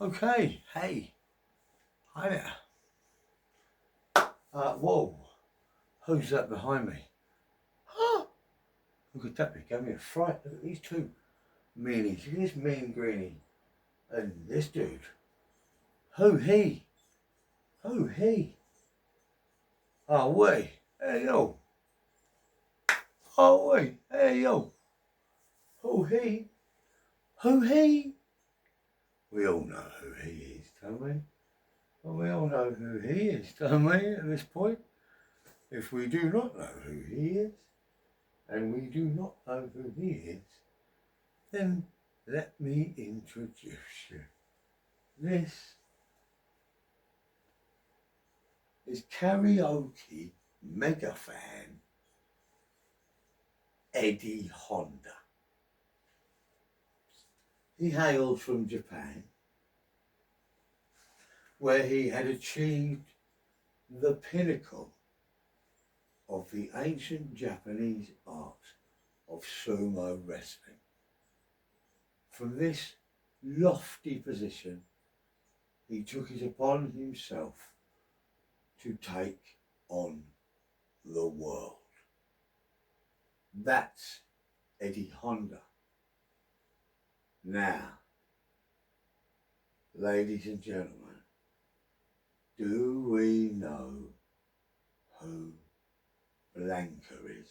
Okay, hey, hi there. Whoa, who's that behind me? Huh? Look at that, it gave me a fright. Look at these two meanies. Look at this mean greenie. And this dude. Who he? Who he? Oh, wait. Hey, yo. Oh, wait. Hey, yo. Who he? Who he? We all know who he is, don't we? Well, we all know who he is, don't we, at this point? If we do not know who he is, and we do not know who he is, then let me introduce you. This is karaoke mega fan Eddie Honda. He hails from Japan, where he had achieved the pinnacle of the ancient Japanese art of sumo wrestling. From this lofty position, he took it upon himself to take on the world. That's Eddie Honda. Now, ladies and gentlemen, do we know who Blanca is?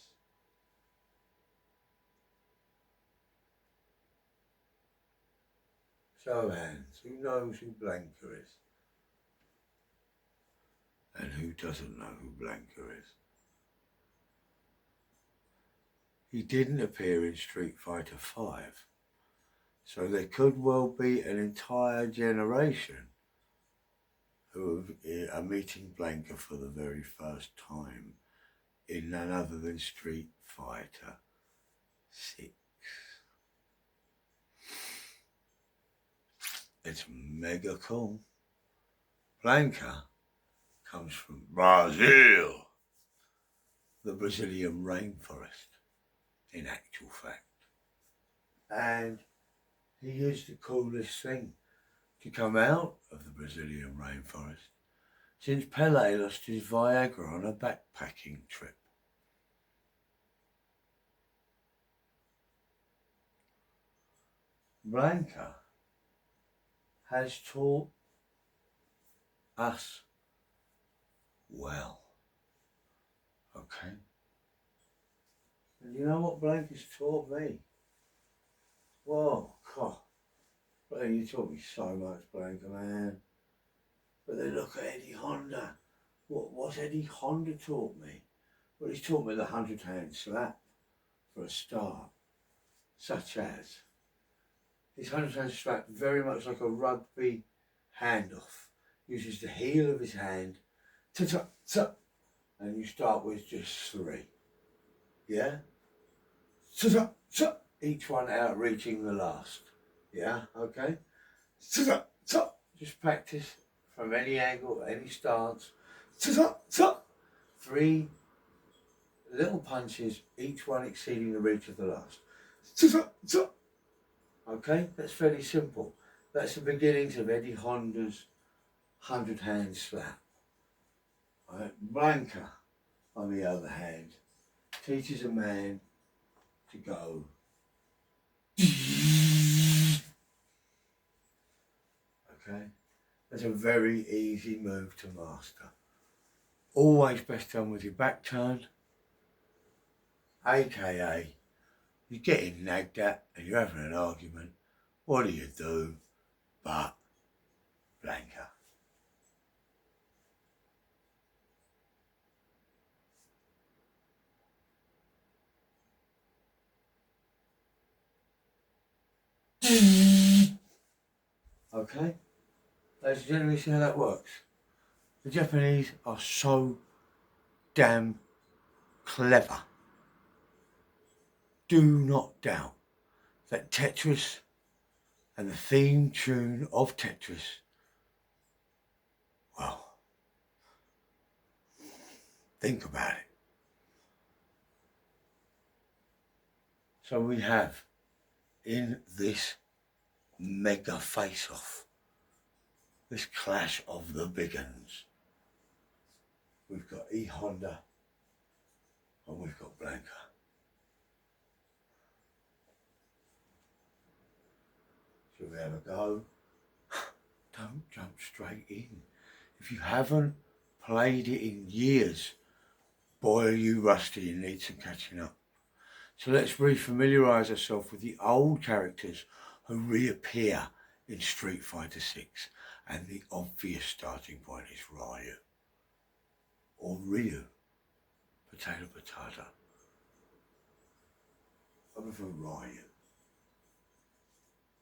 Show of hands, who knows who Blanca is? And who doesn't know who Blanca is? He didn't appear in Street Fighter V, so there could well be an entire generation who are meeting Blanca for the very first time in none other than Street Fighter 6. It's mega cool. Blanca comes from Brazil, the Brazilian rainforest, in actual fact. And he is the coolest thing to come out of the Brazilian rainforest since Pele lost his Viagra on a backpacking trip. Blanca has taught us well, okay? And you know what Blanca's taught me? Well, God, you taught me so much, Blanca, man. But then look at Eddie Honda. What's Eddie Honda taught me? Well, he's taught me the 100-hand slap for a start, such as his 100-hand slap, very much like a rugby handoff, uses the heel of his hand, ta-ta-ta, and you start with just 3, yeah? Ta-ta-ta, each one outreaching the last, yeah, okay? Ta-ta-ta, just practice from any angle, any stance, ta-ta-ta, 3 little punches, each one exceeding the reach of the last. Okay, that's fairly simple. That's the beginnings of Eddie Honda's 100-hand slap. Right. Blanca, on the other hand, teaches a man to go. Okay, that's a very easy move to master. Always best done with your back turned, aka you're getting nagged at and you're having an argument. What do you do but Blanca? Okay, ladies and gentlemen, see how that works. The Japanese are so damn clever. Do not doubt that Tetris and the theme tune of Tetris, well, think about it. So we have in this mega face-off this clash of the big uns. We've got E Honda and we've got Blanka. Shall we have a go? Don't jump straight in. If you haven't played it in years, boy are you rusty and need some catching up. So let's refamiliarise ourselves with the old characters who reappear in Street Fighter 6, and the obvious starting point is Ryu. Or Ryu. Potato. I prefer Ryu.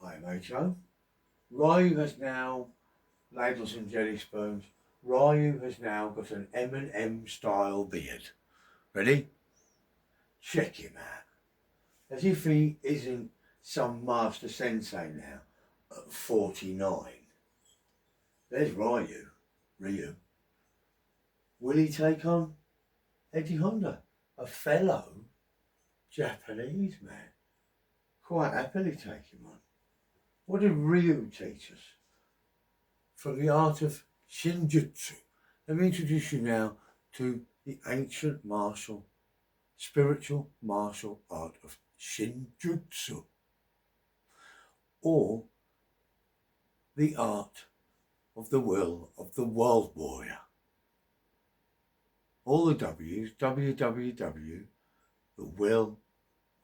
I am HO. Ryu has now ladles and jelly spoons. Ryu has now got an M&M style beard. Ready? Check him out. As if he isn't some master sensei now at 49. There's Ryu. Will he take on Eddie Honda, a fellow Japanese man? Quite happily take him on. What did Ryu teach us? From the art of Shinjutsu. Let me introduce you now to the ancient spiritual martial art of Shinjutsu, or the art of the will of the world warrior. All the W's, www, the will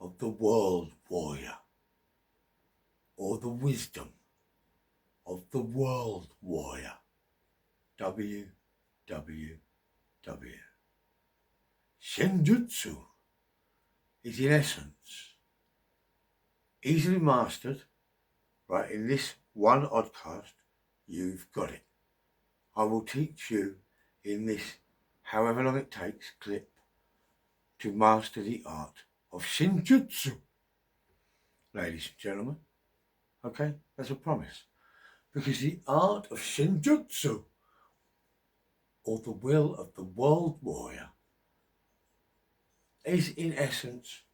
of the world warrior, or the wisdom of the world warrior, www. Shinjutsu is in essence easily mastered. Right, in this one oddcast, you've got it. I will teach you in this, however long it takes, clip, to master the art of Shinjutsu. Ladies and gentlemen, okay, that's a promise. Because the art of Shinjutsu, or the will of the world warrior, is in essence,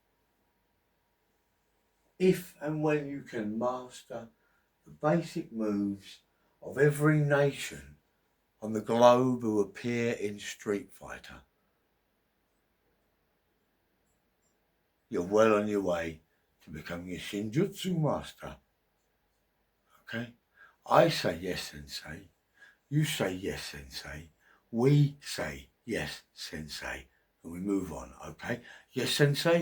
if and when you can master the basic moves of every nation on the globe who appear in Street Fighter, you're well on your way to becoming a Shinjutsu master. Okay? I say yes, Sensei. You say yes, Sensei. We say yes, Sensei. And we move on, okay? Yes, Sensei?